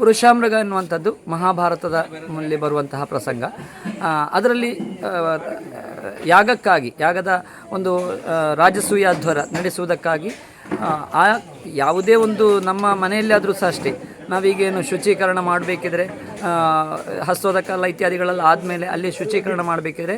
ಪುರುಷಾಮೃಗ ಎನ್ನುವಂಥದ್ದು ಮಹಾಭಾರತದಲ್ಲಿ ಬರುವಂತಹ ಪ್ರಸಂಗ. ಅದರಲ್ಲಿ ಯಾಗದ ಒಂದು ರಾಜಸೂಯಾಧ್ವರ ನಡೆಸುವುದಕ್ಕಾಗಿ ಯಾವುದೇ ಒಂದು ನಮ್ಮ ಮನೆಯಲ್ಲಿ ಆದರೂ ಸಹ ಅಷ್ಟೇ, ನಾವೀಗೇನು ಶುಚೀಕರಣ ಮಾಡಬೇಕಿದ್ರೆ ಹಸ್ತೋದಕ ಇತ್ಯಾದಿಗಳೆಲ್ಲ ಆದಮೇಲೆ ಅಲ್ಲಿ ಶುಚೀಕರಣ ಮಾಡಬೇಕಿದ್ರೆ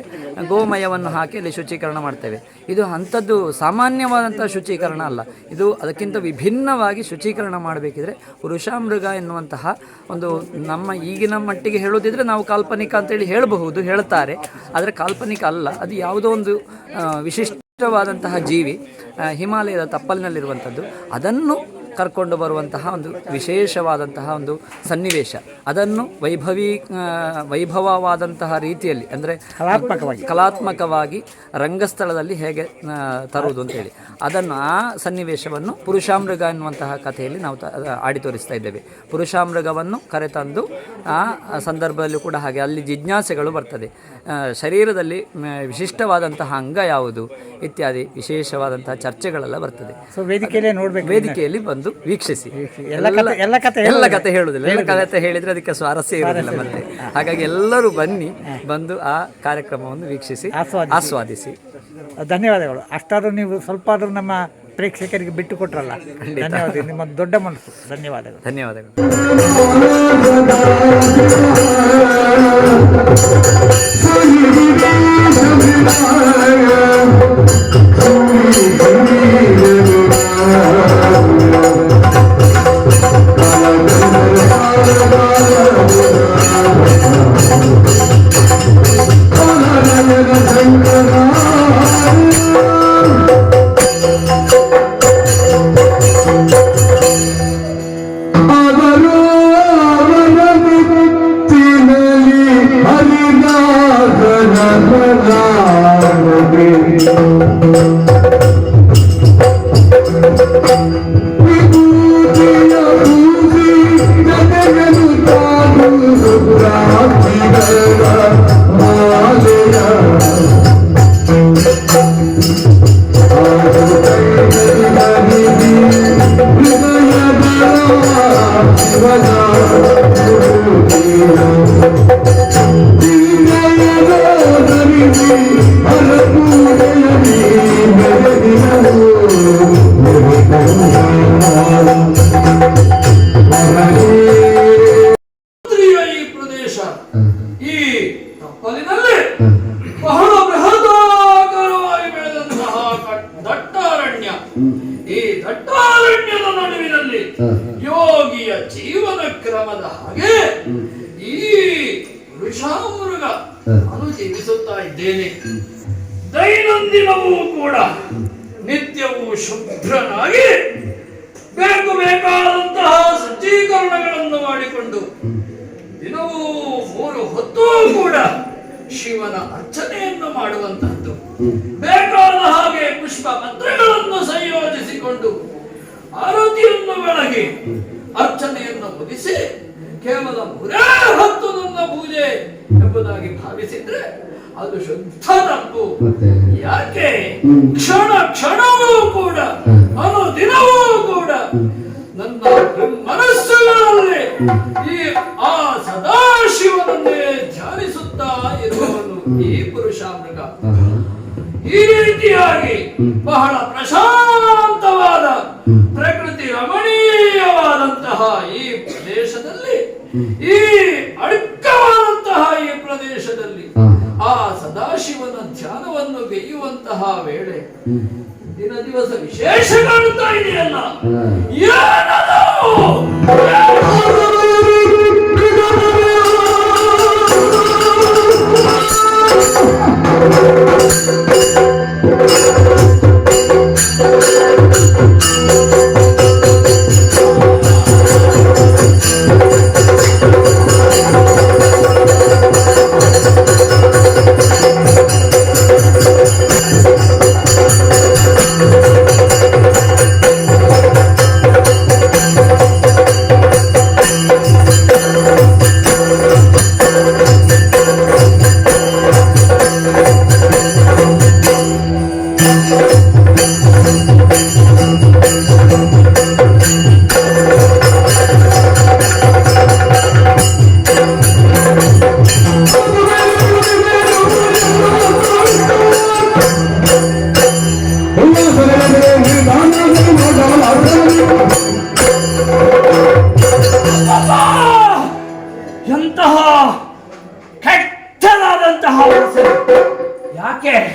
ಗೋಮಯವನ್ನು ಹಾಕಿ ಅಲ್ಲಿ ಶುಚೀಕರಣ ಮಾಡ್ತೇವೆ. ಇದು ಅಂಥದ್ದು ಸಾಮಾನ್ಯವಾದಂಥ ಶುಚೀಕರಣ ಅಲ್ಲ, ಇದು ಅದಕ್ಕಿಂತ ವಿಭಿನ್ನವಾಗಿ ಶುಚೀಕರಣ ಮಾಡಬೇಕಿದ್ರೆ ಪುರುಷಾಮೃಗ ಎನ್ನುವಂತಹ ಒಂದು ನಮ್ಮ ಈಗಿನ ಮಟ್ಟಿಗೆ ಹೇಳೋದಿದ್ರೆ ನಾವು ಕಾಲ್ಪನಿಕ ಅಂತೇಳಿ ಹೇಳ್ತಾರೆ, ಆದರೆ ಕಾಲ್ಪನಿಕ ಅಲ್ಲ. ಅದು ಯಾವುದೋ ಒಂದು ವಿಶಿಷ್ಟವಾದಂತಹ ಜೀವಿ ಹಿಮಾಲಯದ ತಪ್ಪಲಿನಲ್ಲಿರುವಂಥದ್ದು, ಅದನ್ನು ಕರ್ಕೊಂಡು ಬರುವಂತಹ ಒಂದು ವಿಶೇಷವಾದಂತಹ ಒಂದು ಸನ್ನಿವೇಶ. ಅದನ್ನು ವೈಭವವಾದಂತಹ ರೀತಿಯಲ್ಲಿ ಅಂದರೆ ಕಲಾತ್ಮಕವಾಗಿ ರಂಗಸ್ಥಳದಲ್ಲಿ ಹೇಗೆ ತರುವುದು ಅಂತೇಳಿ ಅದನ್ನು ಆ ಸನ್ನಿವೇಶವನ್ನು ಪುರುಷಾಮೃಗ ಎನ್ನುವಂತಹ ಕಥೆಯಲ್ಲಿ ನಾವು ಆಡಿ ತೋರಿಸ್ತಾ ಇದ್ದೇವೆ. ಪುರುಷಾಮೃಗವನ್ನು ಕರೆತಂದು ಆ ಸಂದರ್ಭದಲ್ಲೂ ಕೂಡ ಹಾಗೆ ಅಲ್ಲಿ ಜಿಜ್ಞಾಸೆಗಳು ಬರ್ತದೆ. ಶರೀರದಲ್ಲಿ ವಿಶಿಷ್ಟವಾದಂತಹ ಅಂಗ ಯಾವುದು ಇತ್ಯಾದಿ ವಿಶೇಷವಾದಂತಹ ಚರ್ಚೆಗಳೆಲ್ಲ ಬರ್ತದೆ. ವೇದಿಕೆಯಲ್ಲಿ ಬಂದು ವೀಕ್ಷಿಸಿ. ಎಲ್ಲ ಕಥೆ ಹೇಳುವುದಿಲ್ಲ, ಎಲ್ಲ ಕಥೆ ಹೇಳಿದರೆ ಅದಕ್ಕೆ ಸ್ವಾರಸ್ಯ ಇರುವುದಿಲ್ಲ ಮತ್ತೆ. ಹಾಗಾಗಿ ಎಲ್ಲರೂ ಬನ್ನಿ, ಬಂದು ಆ ಕಾರ್ಯಕ್ರಮವನ್ನು ವೀಕ್ಷಿಸಿ ಆಸ್ವಾದಿಸಿ. ಧನ್ಯವಾದಗಳು. ಅಷ್ಟಾದರೂ ನೀವು ಸ್ವಲ್ಪ ಆದರೂ ನಮ್ಮ ಪ್ರೇಕ್ಷಕರಿಗೆ ಬಿಟ್ಟು ಕೊಟ್ರಲ್ಲ, ಧನ್ಯವಾದ. ನಿಮ್ಮ ದೊಡ್ಡ ಮನಸ್ಸು. ಧನ್ಯವಾದಗಳು. ಬಹಳ ಬೃಹದಾಕಾರವಾಗಿ ಬೆಳೆದಂತಹ ದಟ್ಟಾರಣ್ಯ. ಈ ದಟ್ಟಾರಣ್ಯದ ನಡುವಿನಲ್ಲಿ ಯೋಗಿಯ ಜೀವನ ಕ್ರಮದ ಹಾಗೆ ಈ ವೃಷಾಮೃಗ ನಾನು ಜೀವಿಸುತ್ತಾ ಇದ್ದೇನೆ. ದೈನಂದಿನವೂ ಕೂಡ ನಿತ್ಯವೂ ಶುಭ್ರನಾಗಿ ಬೇಕಾದಂತಹ ಸಜ್ಜೀಕರಣಗಳನ್ನು ಮಾಡಿಕೊಂಡು ದಿನವೂ 3 ಹೊತ್ತೂ ಕೂಡ ಶಿವನ ಅರ್ಚನೆಯನ್ನು ಮಾಡುವಂತಹದ್ದು. ಬೇಕಾದ ಹಾಗೆ ಪುಷ್ಪ ಪತ್ರಗಳನ್ನು ಸಂಯೋಜಿಸಿಕೊಂಡು ಆರತಿಯನ್ನು ಬೆಳಗಿ ಅರ್ಚನೆಯನ್ನು ಮುಗಿಸಿ ಕೇವಲ 3 ಹೊತ್ತು ನನ್ನ ಪೂಜೆ ಎಂಬುದಾಗಿ ಭಾವಿಸಿದ್ರೆ ಅದು ಶುದ್ಧ ತಪ್ಪು. ಯಾಕೆ? ಕ್ಷಣ ಕ್ಷಣವೂ ಕೂಡ ಅನುದಿನವೂ ಕೂಡ ನನ್ನ ಮನಸ್ಸುಗಳಲ್ಲಿ ಆ ಸದಾಶಿವನನ್ನೇ ಧ್ಯಾನಿಸುತ್ತಾ ಇರುವವನು ಈ ಪುರುಷಾಮೃಗ. ಈ ರೀತಿಯಾಗಿ ಬಹಳ ಪ್ರಶಾಂತವಾದ ಪ್ರಕೃತಿ ರಮಣೀಯವಾದಂತಹ ಈ ಪ್ರದೇಶದಲ್ಲಿ, ಈ ಅಡಕವಾದಂತಹ ಈ ಪ್ರದೇಶದಲ್ಲಿ ಆ ಸದಾಶಿವನ ಧ್ಯಾನವನ್ನು ಗೈಯುವಂತಹ ವೇಳೆ ದಿನ ದಿವಸ ವಿಶೇಷ ಕಾಣುತ್ತಾ ಇದೆಯಲ್ಲ.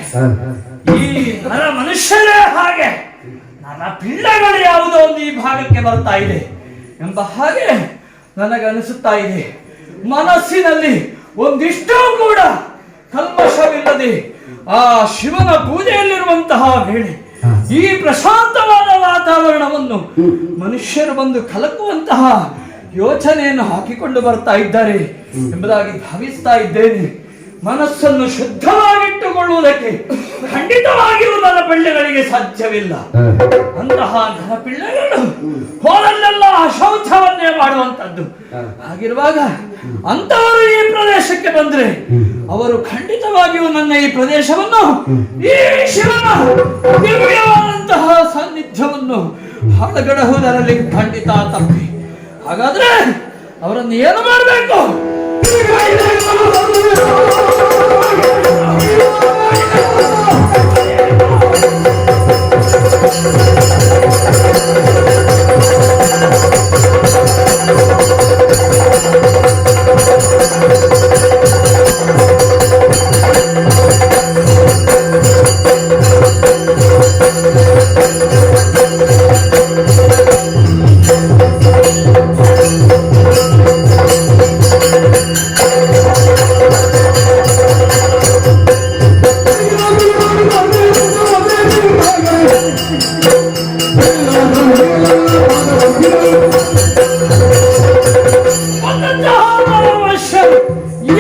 ಈ ನರ ಮನುಷ್ಯರೇ ಹಾಗೆ ನನ್ನ ಪಿಳ್ಳಗಳು ಯಾವುದೋ ಒಂದು ಈ ಭಾಗಕ್ಕೆ ಬರ್ತಾ ಇದೆ ಎಂಬ ಹಾಗೆ ನನಗನಿಸುತ್ತಾ ಇದೆ. ಮನಸ್ಸಿನಲ್ಲಿ ಒಂದಿಷ್ಟೂ ಕೂಡ ಕಲ್ಮಶವಿಲ್ಲದೆ ಆ ಶಿವನ ಪೂಜೆಯಲ್ಲಿರುವಂತಹ ವೇಳೆ ಈ ಪ್ರಶಾಂತವಾದ ವಾತಾವರಣವನ್ನು ಮನುಷ್ಯರು ಬಂದು ಕಲಕುವಂತಹ ಯೋಚನೆಯನ್ನು ಹಾಕಿಕೊಂಡು ಬರ್ತಾ ಇದ್ದಾರೆ ಎಂಬುದಾಗಿ ಭಾವಿಸ್ತಾ ಇದ್ದೇನೆ. ಮನಸ್ಸನ್ನು ಶುದ್ಧವಾಗಿಟ್ಟುಕೊಳ್ಳುವುದಕ್ಕೆ ಖಂಡಿತವಾಗಿಯೂ ನನ್ನ ಪಿಳ್ಳೆಗಳಿಗೆ ಸಾಧ್ಯವಿಲ್ಲ. ಅಂತಹ ನನ್ನ ಪಿಳ್ಳೆಗಳು ಹೋದಲ್ಲೆಲ್ಲ ಅಶೌಚವನ್ನೇ ಮಾಡುವಂತದ್ದು. ಹಾಗಿರುವಾಗ ಅಂತವರು ಈ ಪ್ರದೇಶಕ್ಕೆ ಬಂದ್ರೆ ಅವರು ಖಂಡಿತವಾಗಿಯೂ ನನ್ನ ಈ ಪ್ರದೇಶವನ್ನು ಈ ಶಿವನ ದಿವ್ಯವಾದಂತಹ ಸಾನ್ನಿಧ್ಯವನ್ನು ಹಾಳಗಡಹುವುದರಲ್ಲಿ ಖಂಡಿತ ತಪ್ಪಿ. ಹಾಗಾದ್ರೆ ಅವರನ್ನು ಏನು ಮಾಡಬೇಕು?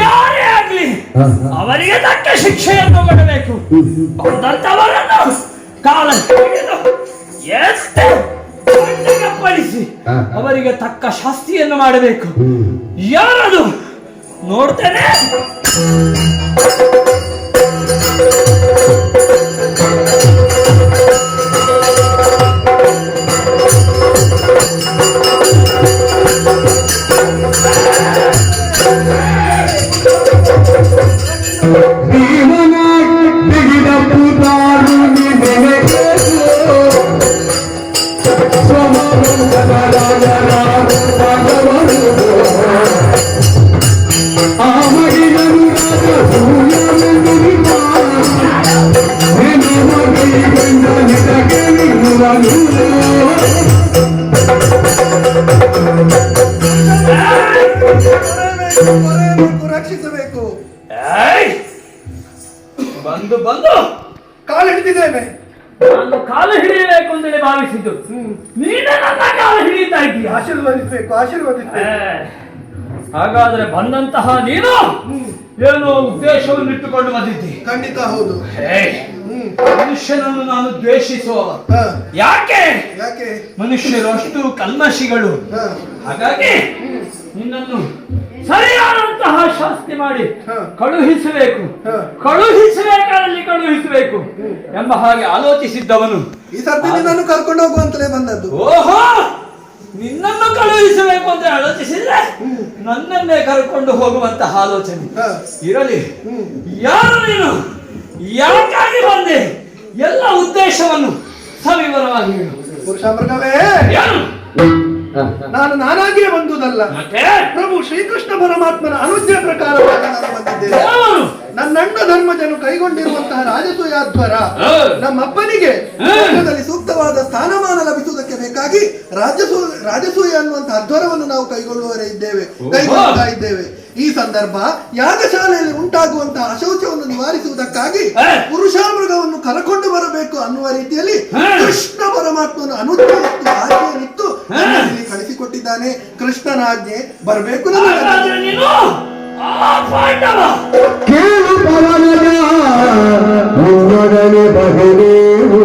ಯಾರೇ ಆಗ್ಲಿ ಅವರಿಗೆ ತಕ್ಕ ಶಿಕ್ಷೆಯನ್ನು ಕೊಡಬೇಕು. ಬಂದಂತವರನ್ನು ಕಾಲ ಪಡಿಸಿ ಅವರಿಗೆ ತಕ್ಕ ಶಾಸ್ತಿಯನ್ನು ಮಾಡಬೇಕು. ಯಾರದು ನೋಡ್ತೇನೆ. ರಕ್ಷಿಸಬೇಕು. ಬಂದು ಬಂದು ಕಾಲು ಹಿಡಿದಿದ್ದೇನೆ. ನಾನು ಕಾಲು ಹಿಡಿಯಬೇಕು ಅಂತೇಳಿ ಭಾವಿಸಿದ್ದು, ನೀನೇ ನನ್ನ ಕಾಲು ಹಿಡಿಯುತ್ತಾ ಇದ್ದೀಯ. ಆಶೀರ್ವದಿಸಬೇಕು, ಆಶೀರ್ವದಿಸಬೇಕು. ಹಾಗಾದ್ರೆ ಬಂದಂತಹ ನೀನು ಏನೋ ಉದ್ದೇಶವನ್ನು ಇಟ್ಟುಕೊಂಡು ಬಂದಿದ್ದಿ. ಖಂಡಿತ ಹೌದು. ಮನುಷ್ಯನನ್ನು ನಾನು ದ್ವೇಷಿಸುವ. ಯಾಕೆ? ಯಾಕೆ? ಮನುಷ್ಯರು ಅಷ್ಟು ಕಲ್ಮಶಿಗಳು. ಹಾಗಾಗಿ ನಿನ್ನನ್ನು ಸರಿಯಾದಂತಹ ಶಾಸ್ತಿ ಮಾಡಿ ಕಳುಹಿಸಬೇಕು, ಕಳುಹಿಸಬೇಕಾದಲ್ಲಿ ಕಳುಹಿಸಬೇಕು ಎಂಬ ಹಾಗೆ ಆಲೋಚಿಸಿದ್ದವನು ಈ ಸರ್ತಿ ನಿನ್ನನ್ನು ಕರ್ಕೊಂಡು ಹೋಗುವಂತಲೇ ಬಂದದ್ದು. ಓಹೋ, ನಿನ್ನನ್ನು ಕಳುಹಿಸಬೇಕು ಅಂತ ಆಲೋಚಿಸಿದ್ರೆ ನನ್ನನ್ನೇ ಕರ್ಕೊಂಡು ಹೋಗುವಂತಹ ಆಲೋಚನೆ ಇರಲಿ. ಯಾರು ನೀನು? ಯಾಕಾಗಿ ಬಂದೆ? ಎಲ್ಲ ಉದ್ದೇಶವನ್ನು ಸವಿವರವಾಗಿ ಹೇಳು. ಪುರುಷ ಮೃಗವೇ, ಯಾರು? ನಾನು ನಾನಾಗಿಯೇ ಬಂದುದಲ್ಲ. ಪ್ರಭು ಶ್ರೀಕೃಷ್ಣ ಪರಮಾತ್ಮನ ಅನುಜ್ಞೆ ಪ್ರಕಾರವಾಗಿ ನಾನು ಬಂದಿದ್ದೇನೆ. ನನ್ನಣ್ಣ ಧರ್ಮಜನು ಕೈಗೊಂಡಿರುವಂತಹ ರಾಜಸೂಯಾಧ್ವರ ನಮ್ಮಪ್ಪನಿಗೆ ಲೋಕದಲ್ಲಿ ಸೂಕ್ತವಾದ ಸ್ಥಾನಮಾನ ಲಭಿಸುವುದಕ್ಕೆ ಬೇಕಾಗಿ ರಾಜಸೂಯ ಅನ್ನುವಂತಹ ಅಧ್ವರವನ್ನು ನಾವು ಕೈಗೊಳ್ಳುತ್ತಾ ಇದ್ದೇವೆ. ಈ ಸಂದರ್ಭ ಯಾಗಶಾಲೆಯಲ್ಲಿ ಉಂಟಾಗುವಂತಹ ಅಶೌಚವನ್ನು ನಿವಾರಿಸುವುದಕ್ಕಾಗಿ ಪುರುಷ ಮೃಗವನ್ನು ಕರಕೊಂಡು ಬರಬೇಕು ಅನ್ನುವ ರೀತಿಯಲ್ಲಿ ಕೃಷ್ಣ ಪರಮಾತ್ಮನು ಅನುಜ್ಞೆಯಿತ್ತು, ಆಜ್ಞೆಯನ್ನಿತ್ತು ಇಲ್ಲಿ ಕಳಿಸಿಕೊಟ್ಟಿದ್ದಾನೆ. ಕೃಷ್ಣನ ಆಜ್ಞೆ ಬರಬೇಕು. ಕೇಳು ಪವನದ ನಿನ್ನೊಡನೆ ಬಗೆದೇವು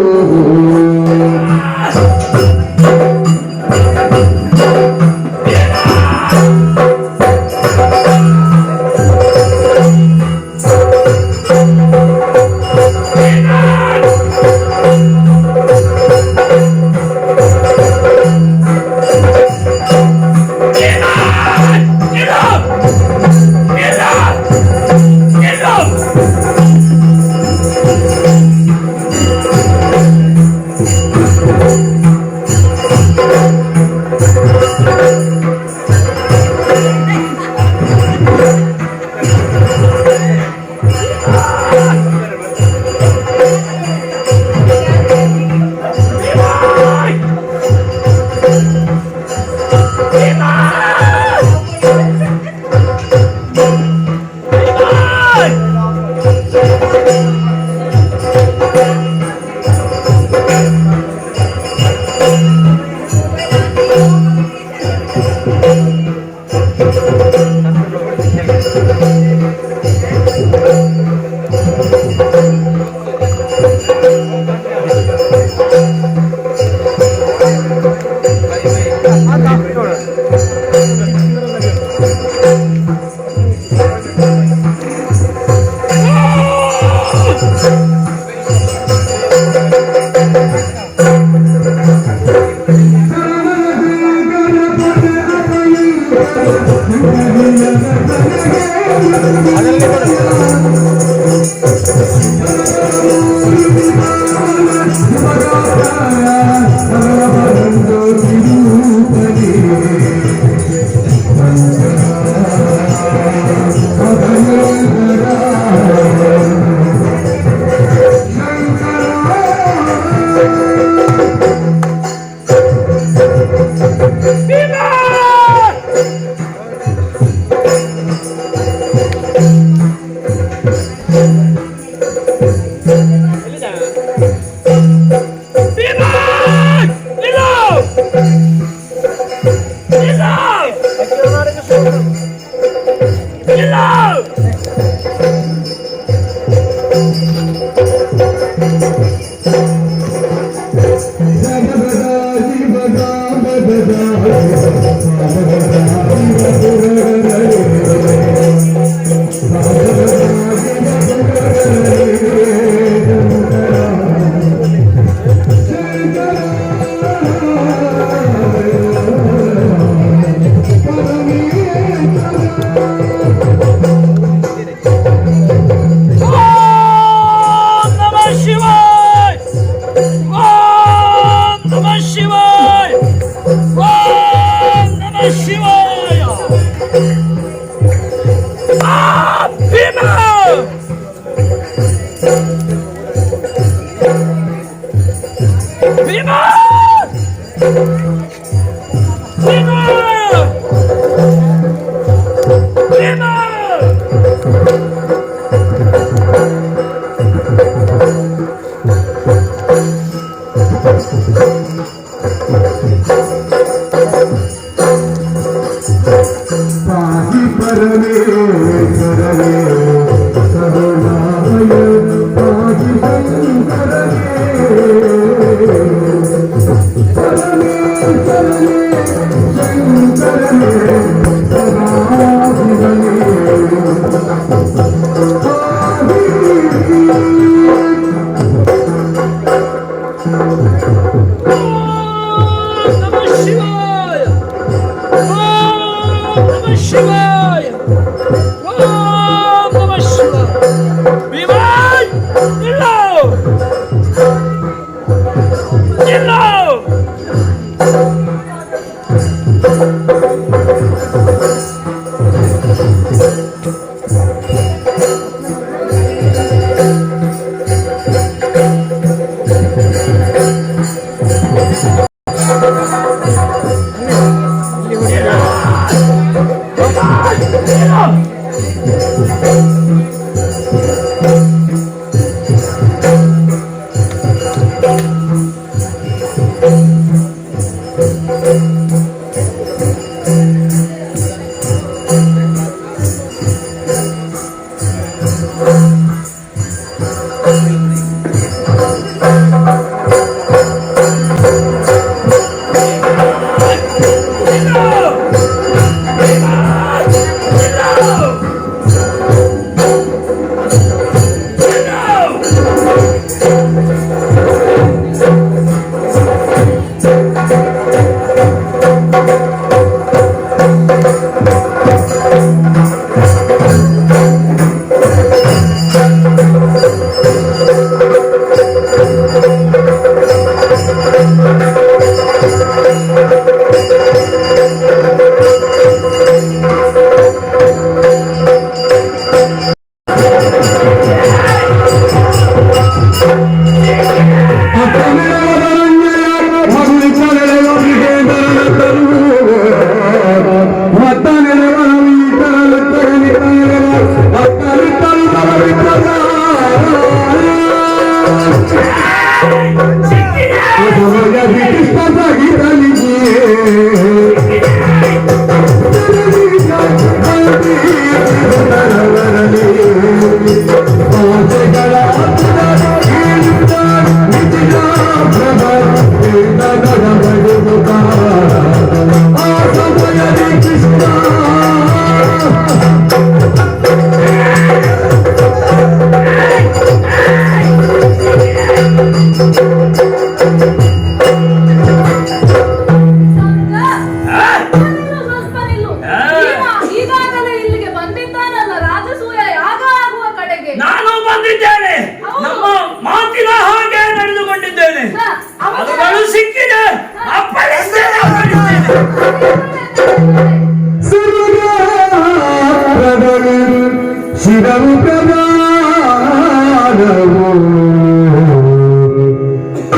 ಶಿರವು ಪ್ರಧಾನವು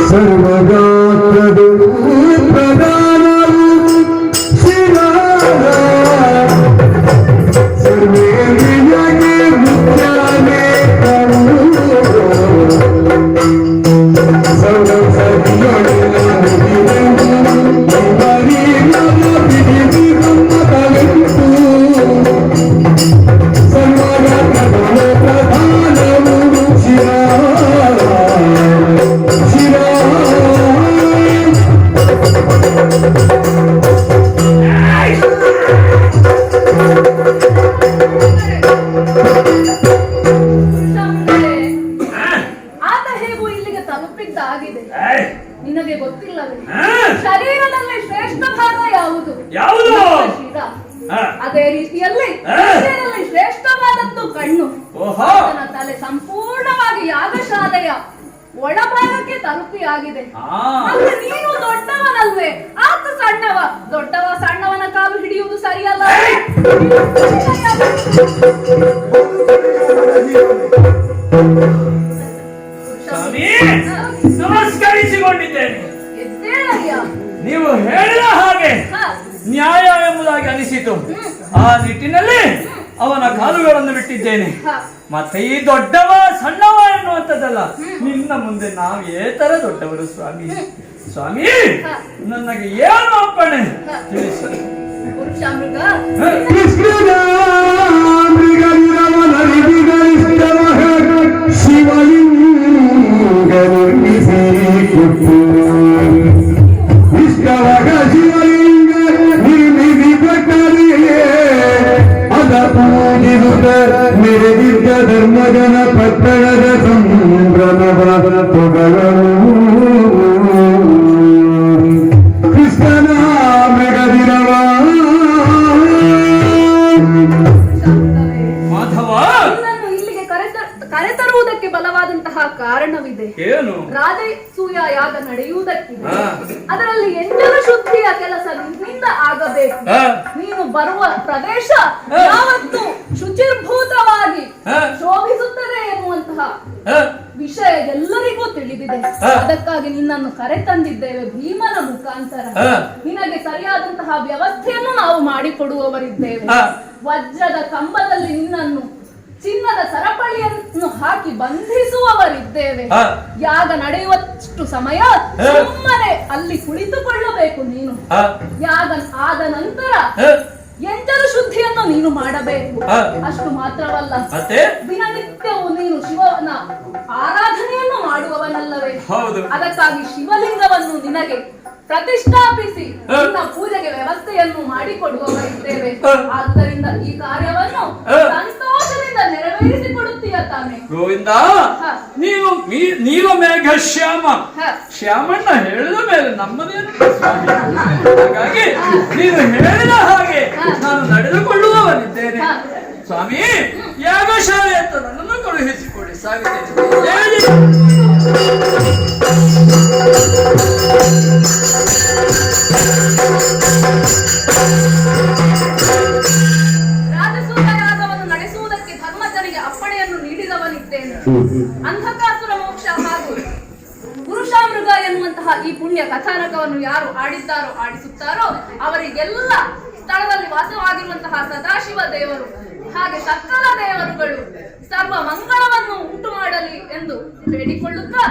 ಸರ್ವಗಾತ್ರದ ಪ್ರಧಾನವು ಶಿರ ಸರ್ವೇಂದ್ರಿಯಗೆ ಮುಖ್ಯನೇ ಆತ ಹೇಗೂ ಇಲ್ಲಿಗೆ ತಲುಪಿದ್ದಾಗಿದೆ. ನಿನಗೆ ಗೊತ್ತಿಲ್ಲವೇ ಶರೀರದಲ್ಲಿ ಶ್ರೇಷ್ಠ ಭಾಗ ಯಾವುದು? ಶಿರ. ಅದೇ ರೀತಿಯಲ್ಲಿ ಹೃದಯದಲ್ಲಿ ಶ್ರೇಷ್ಠವಾದದ್ದು ಕಣ್ಣು. ಆತನ ತಲೆ ಸಂಪೂರ್ಣವಾಗಿ ಯಾಗಶಾಲೆಯ ಒಳಭಾಗಕ್ಕೆ ತಲುಪಿಯಾಗಿದೆ. ಅಂದ್ರೆ ನೀನು ದೊಡ್ಡವನಲ್ವೇ? ಆತ ಸಣ್ಣವ. ದೊಡ್ಡವ ಸಣ್ಣವನ ಕಾಲು ಹಿಡಿಯುವುದು ಸರಿಯಲ್ಲ. ನಮಸ್ಕರಿಸಿಕೊಂಡಿದ್ದೇನೆ. ಎದ್ದೇಳಯ್ಯ. ನೀವು ಹೇಳಿದ ಹಾಗೆ ನ್ಯಾಯ ಎಂಬುದಾಗಿ ಅನಿಸಿತು. ಆ ನಿಟ್ಟಿನಲ್ಲಿ ಅವನ ಕಾಲುಗಳನ್ನು ಬಿಟ್ಟಿದ್ದೇನೆ. ಮತ್ತೆ ಈ ದೊಡ್ಡವ ಸಣ್ಣವ ಎನ್ನುವಂಥದ್ದಲ್ಲ, ನಿನ್ನ ಮುಂದೆ ನಾವು ಏತರ ದೊಡ್ಡವರು ಸ್ವಾಮಿ. ಸ್ವಾಮಿ, ನನಗೆ ಏನು ಅಪ್ಪಣೆ ತಿಳಿಸಿ. ಪುರುಷ ಮೃಗ ಶಿವಲಿಂಗ ನಿರ್ಮಿಸಿ ಕೊಟ್ಟು ಇಷ್ಟವಾಗ ಶಿವಲಿಂಗ ನಿರ್ಮಿಸಿ ಕೊಟ್ಟರಿಯೇ ಅದ ಪೂಜಿಸುತ್ತ ಮೆರೆದಿದ್ದ ಧರ್ಮಜನ ಪಟ್ಟಣದ ಸಂಭ್ರಮದ ತೊಗಗಳು ಕೃಷ್ಣನ ಮೃಗದಿರವ ಮಾಧವ, ನಿನ್ನನ್ನು ಇಲ್ಲಿಗೆ ಕರೆತರುವುದಕ್ಕೆ ಬಲವಾದಂತಹ ಕಾರಣವಿದೆ. ಏನು? ರಾಜಸೂಯ ಯಾಗ ನಡೆಯುವುದಕ್ಕಿದೆ. ಅದರಲ್ಲಿ ಎಂಟರ ಶುದ್ಧಿಯ ಕೆಲಸ ನಿನ್ನಿಂದ ಆಗಬೇಕು. ನೀನು ಬರುವ ಪ್ರದೇಶ ಯಾವತ್ತು ಶುಚಿರ್ಭೂತವಾಗಿ ಶೋಭಿಸುತ್ತದೆ ಎನ್ನುವಂತಹ ವಿಷಯ ಎಲ್ಲರಿಗೂ ತಿಳಿದಿದೆ. ಅದಕ್ಕಾಗಿ ನಿನ್ನನ್ನು ಕರೆತಂದಿದ್ದೇವೆ ಭೀಮನ ಮುಖಾಂತರ. ನಿನಗೆ ಸರಿಯಾದಂತಹ ವ್ಯವಸ್ಥೆಯನ್ನು ನಾವು ಮಾಡಿಕೊಡುವವರಿದ್ದೇವೆ. ವಜ್ರದ ಕಂಬದಲ್ಲಿ ನಿನ್ನನ್ನು ಚಿನ್ನದ ಸರಪಳಿಯನ್ನು ಹಾಕಿ ಬಂಧಿಸುವವರಿದ್ದೇವೆ. ಯಾಗ ನಡೆಯುವಷ್ಟು ಸಮಯ ಸುಮ್ಮನೆ ಅಲ್ಲಿ ಕುಳಿತುಕೊಳ್ಳಬೇಕು ನೀನು. ಯಾಗ ಆದ ನಂತರ ಎಂಟರ ಶುದ್ಧಿಯನ್ನು ನೀನು ಮಾಡಬೇಕು. ಅಷ್ಟು ಮಾತ್ರವಲ್ಲ, ದಿನನಿತ್ಯವೂ ನೀನು ಶಿವನ ಆರಾಧನೆಯನ್ನು ಮಾಡುವವನಲ್ಲವೇ? ಅದಕ್ಕಾಗಿ ಶಿವಲಿಂಗವನ್ನು ನಿನಗೆ ಪ್ರತಿಷ್ಠಾಪಿಸಿ ನಿನ್ನ ಪೂಜೆಗೆ ವ್ಯವಸ್ಥೆಯನ್ನು ಮಾಡಿಕೊಡುವವರಿದ್ದೇವೆ. ಆದ್ದರಿಂದ ಈ ಕಾರ್ಯವನ್ನು ಸಂತೋಷದಿಂದ ನೆರವೇರಿಸಿಕೊಡುತ್ತೀಯ ತಾನೆ? ಗೋವಿಂದ, ನೀನು ನೀಲಮೇಘ ಶ್ಯಾಮ, ಶ್ಯಾಮಣ್ಣ ಹೇಳಿದ ಮೇಲೆ ನಮ್ಮದೇನು ಸ್ವಾಮಿ. ಹಾಗಾಗಿ ನೀನು ಹೇಳಿದ ಹಾಗೆ ನಾನು ನಡೆದುಕೊಳ್ಳುವವನಿದ್ದೇನೆ ಸ್ವಾಮಿ. ಯಾಗಶಾಲೆ ಅಂತ ನನ್ನನ್ನು ಕಳುಹಿಸಿಕೊಡಿ ಸಾಗಿದ್ದೇನೆ. ರಾಜಸೂಯ ಯಾಗವನ್ನು ನಡೆಸುವುದಕ್ಕೆ ಧರ್ಮಜನಿಗೆ ಅಪ್ಪಣೆಯನ್ನು ನೀಡಿದವನಿದ್ದೇನೆ. ಅಂಧಕಾಸುರ ಮೋಕ್ಷ ಹಾಗೂ ಪುರುಷಾಮೃಗ ಎನ್ನುವಂತಹ ಈ ಪುಣ್ಯ ಕಥಾನಕವನ್ನು ಯಾರು ಆಡಿದ್ದಾರೋ ಆಡಿಸುತ್ತಾರೋ ಅವರಿಗೆಲ್ಲ ಸ್ಥಳದಲ್ಲಿ ವಾಸವಾಗಿರುವಂತಹ ಸದಾಶಿವ ದೇವರು ಹಾಗೆ ಸಕಲ ದೇವರುಗಳು ಸರ್ವ ಮಂಗಳವನ್ನು ಉಂಟು ಮಾಡಲಿ ಎಂದು ಬೇಡಿಕೊಳ್ಳುತ್ತಾ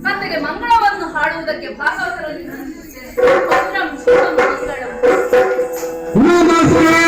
ಕತೆಗೆ ಮಂಗಳವನ್ನು ಹಾಡುವುದಕ್ಕೆ ಭಾಗವತರಲ್ಲಿ ನಮಸ್ತೆ